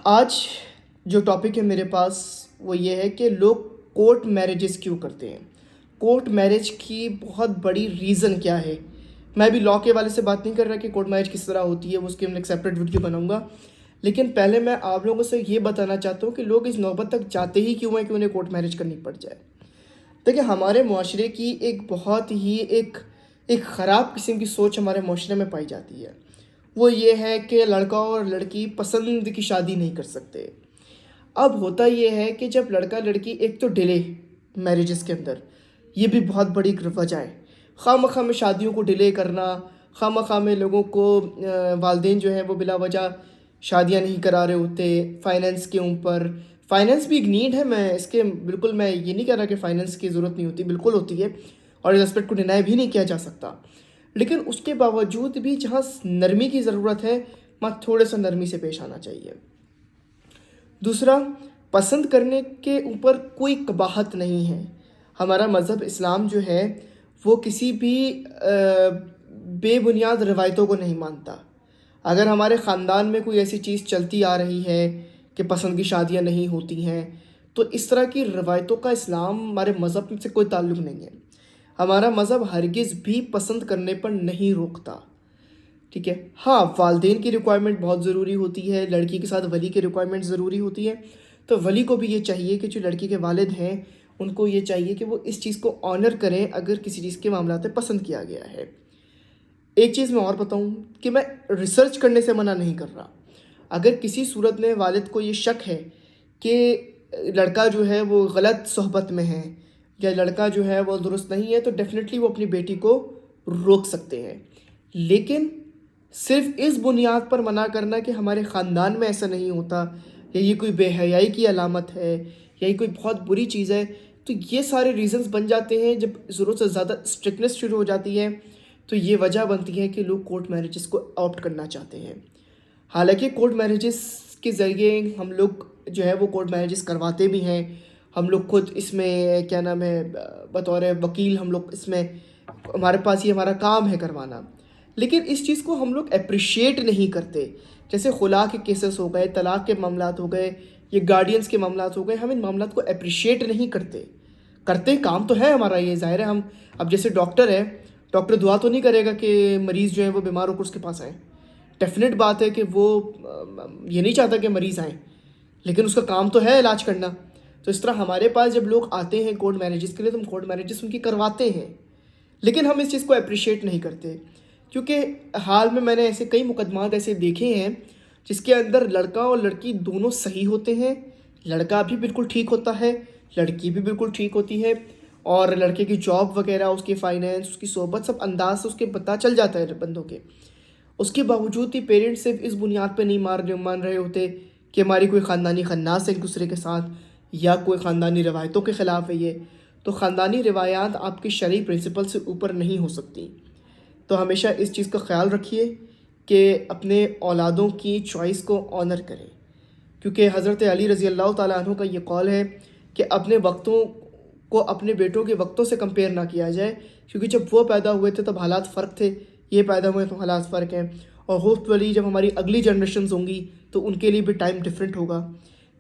آج جو ٹاپک ہے میرے پاس وہ یہ ہے کہ لوگ کورٹ میرجز کیوں کرتے ہیں. کورٹ میرج کی بہت بڑی ریزن کیا ہے. میں ابھی لاء کے والے سے بات نہیں کر رہا کہ کورٹ میرج کس طرح ہوتی ہے، وہ اس کی ہم ایک سیپریٹ ویڈیو بناؤں گا. لیکن پہلے میں آپ لوگوں سے یہ بتانا چاہتا ہوں کہ لوگ اس نوبت تک جاتے ہی کیوں ہیں کہ انہیں کورٹ میرج کرنی پڑ جائے. دیکھیں، ہمارے معاشرے کی ایک بہت ہی ایک خراب قسم کی سوچ ہمارے معاشرے میں پائی جاتی ہے. وہ یہ ہے کہ لڑکا اور لڑکی پسند کی شادی نہیں کر سکتے. اب ہوتا یہ ہے کہ جب لڑکا لڑکی ایک تو ڈیلے میرجز کے اندر، یہ بھی بہت بڑی وجہ ہے. خواہ مخواہ میں شادیوں کو ڈیلے کرنا، خواہ مخواہ میں لوگوں کو والدین جو ہیں وہ بلا وجہ شادیاں نہیں کرا رہے ہوتے فائنینس کے اوپر. فائنینس بھی ایک نیڈ ہے، میں اس کے بالکل میں یہ نہیں کہہ رہا کہ فائنینس کی ضرورت نہیں ہوتی، بالکل ہوتی ہے اور اس اسپیکٹ کو ڈینائی بھی نہیں کیا جا سکتا. لیکن اس کے باوجود بھی جہاں نرمی کی ضرورت ہے وہاں تھوڑے سا نرمی سے پیش آنا چاہیے. دوسرا، پسند کرنے کے اوپر کوئی قباحت نہیں ہے. ہمارا مذہب اسلام جو ہے وہ کسی بھی بے بنیاد روایتوں کو نہیں مانتا. اگر ہمارے خاندان میں کوئی ایسی چیز چلتی آ رہی ہے کہ پسند کی شادیاں نہیں ہوتی ہیں تو اس طرح کی روایتوں کا اسلام ہمارے مذہب سے کوئی تعلق نہیں ہے. ہمارا مذہب ہرگز بھی پسند کرنے پر نہیں روکتا. ٹھیک ہے، ہاں والدین کی ریکوائرمنٹ بہت ضروری ہوتی ہے، لڑکی کے ساتھ ولی کی ریکوائرمنٹ ضروری ہوتی ہے. تو ولی کو بھی یہ چاہیے کہ جو لڑکی کے والد ہیں ان کو یہ چاہیے کہ وہ اس چیز کو آنر کریں اگر کسی چیز کے معاملات میں پسند کیا گیا ہے. ایک چیز میں اور بتاؤں کہ میں ریسرچ کرنے سے منع نہیں کر رہا. اگر کسی صورت میں والد کو یہ شک ہے کہ لڑکا جو ہے وہ غلط صحبت میں ہے یا لڑکا جو ہے وہ درست نہیں ہے تو ڈیفینیٹلی وہ اپنی بیٹی کو روک سکتے ہیں. لیکن صرف اس بنیاد پر منع کرنا کہ ہمارے خاندان میں ایسا نہیں ہوتا یا یہ کوئی بے حیائی کی علامت ہے یا یہ کوئی بہت بری چیز ہے، تو یہ سارے ریزنز بن جاتے ہیں. جب ضرورت سے زیادہ اسٹرکٹنس شروع ہو جاتی ہے تو یہ وجہ بنتی ہے کہ لوگ کورٹ میرجز کو آپٹ کرنا چاہتے ہیں. حالانکہ کورٹ میرجز کے ذریعے ہم لوگ جو ہے وہ کورٹ میرجز کرواتے بھی ہیں. ہم لوگ خود اس میں کیا نام ہے بطور وکیل ہم لوگ اس میں ہمارے پاس یہ ہمارا کام ہے کروانا. لیکن اس چیز کو ہم لوگ اپریشیٹ نہیں کرتے. جیسے خلا کے کیسز ہو گئے، طلاق کے معاملات ہو گئے، یہ گارڈینز کے معاملات ہو گئے، ہم ان معاملات کو اپریشیٹ نہیں کرتے کام تو ہے ہمارا یہ ظاہر ہے. ہم اب جیسے ڈاکٹر ہے، ڈاکٹر دعا تو نہیں کرے گا کہ مریض جو ہے وہ بیمار ہو کر اس کے پاس آئیں. ڈیفینیٹ بات ہے کہ وہ یہ نہیں چاہتا کہ مریض آئیں، لیکن اس کا کام تو ہے علاج کرنا. تو اس طرح ہمارے پاس جب لوگ آتے ہیں کورٹ میرجز کے لیے تو ہم کورٹ میرجز ان کی کرواتے ہیں، لیکن ہم اس چیز کو اپریشیٹ نہیں کرتے. کیونکہ حال میں نے ایسے کئی مقدمات ایسے دیکھے ہیں جس کے اندر لڑکا اور لڑکی دونوں صحیح ہوتے ہیں. لڑکا بھی بالکل ٹھیک ہوتا ہے، لڑکی بھی بالکل ٹھیک ہوتی ہے، اور لڑکے کی جاب وغیرہ، اس کی فائنینس، اس کی صحبت، سب انداز سے اس کے پتہ چل جاتا ہے بندوں کے. اس کے باوجود بھی پیرنٹس صرف اس بنیاد پہ نہیں مان رہے ہوتے کہ ہماری کوئی خاندانی خناس ہے ایک دوسرے کے ساتھ یا کوئی خاندانی روایتوں کے خلاف ہے. یہ تو خاندانی روایات آپ کی شرعی پرنسپل سے اوپر نہیں ہو سکتی. تو ہمیشہ اس چیز کا خیال رکھیے کہ اپنے اولادوں کی چوائس کو آنر کریں. کیونکہ حضرت علی رضی اللہ تعالیٰ عنہ کا یہ قول ہے کہ اپنے وقتوں کو اپنے بیٹوں کے وقتوں سے کمپیئر نہ کیا جائے، کیونکہ جب وہ پیدا ہوئے تھے تب حالات فرق تھے، یہ پیدا ہوئے تو حالات فرق ہیں، اور ہوپ فلی جب ہماری اگلی جنریشنز ہوں گی تو ان کے لیے بھی ٹائم ڈفرینٹ ہوگا.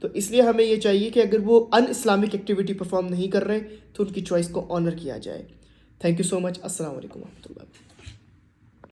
تو اس لیے ہمیں یہ چاہیے کہ اگر وہ ان اسلامک ایکٹیویٹی پرفارم نہیں کر رہے تو ان کی چوائس کو آنر کیا جائے. تھینک یو سو مچ. السلام علیکم و رحمۃ اللہ.